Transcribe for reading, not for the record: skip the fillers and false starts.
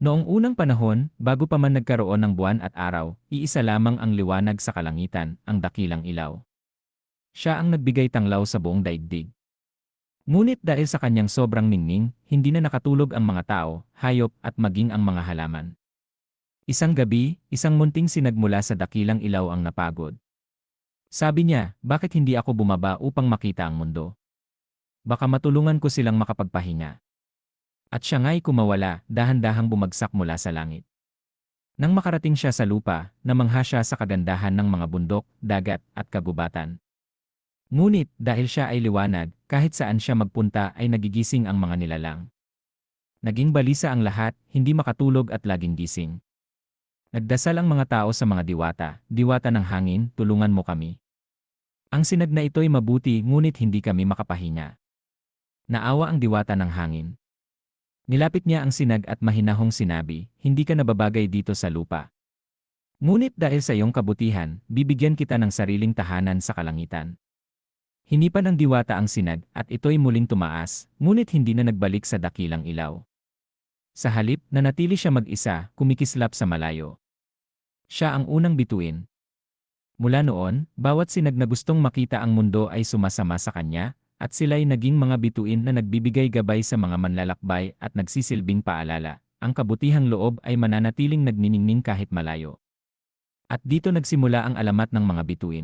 Noong unang panahon, bago pa man nagkaroon ng buwan at araw, iisa lamang ang liwanag sa kalangitan, ang dakilang ilaw. Siya ang nagbigay tanglaw sa buong daigdig. Ngunit dahil sa kanyang sobrang ningning, hindi na nakatulog ang mga tao, hayop at maging ang mga halaman. Isang gabi, isang munting sinag mula sa dakilang ilaw ang napagod. Sabi niya, bakit hindi ako bumaba upang makita ang mundo? Baka matulungan ko silang makapagpahinga. At siya nga'y kumawala, dahan-dahang bumagsak mula sa langit. Nang makarating siya sa lupa, namangha siya sa kagandahan ng mga bundok, dagat, at kagubatan. Ngunit, dahil siya ay liwanag, kahit saan siya magpunta ay nagigising ang mga nilalang. Naging balisa ang lahat, hindi makatulog at laging gising. Nagdasal ang mga tao sa mga diwata, diwata ng hangin, tulungan mo kami. Ang sinag na ito'y mabuti ngunit hindi kami makapahinga. Naawa ang diwata ng hangin. Nilapit niya ang sinag at mahinahong sinabi, hindi ka nababagay dito sa lupa. Ngunit dahil sa iyong kabutihan, bibigyan kita ng sariling tahanan sa kalangitan. Hinipan ng diwata ang sinag at ito'y muling tumaas, ngunit hindi na nagbalik sa dakilang ilaw. Sa halip, nanatili siya mag-isa, kumikislap sa malayo. Siya ang unang bituin. Mula noon, bawat sinag na gustong makita ang mundo ay sumasama sa kanya, at sila'y naging mga bituin na nagbibigay gabay sa mga manlalakbay at nagsisilbing paalala. Ang kabutihang loob ay mananatiling nagniningning kahit malayo. At dito nagsimula ang alamat ng mga bituin.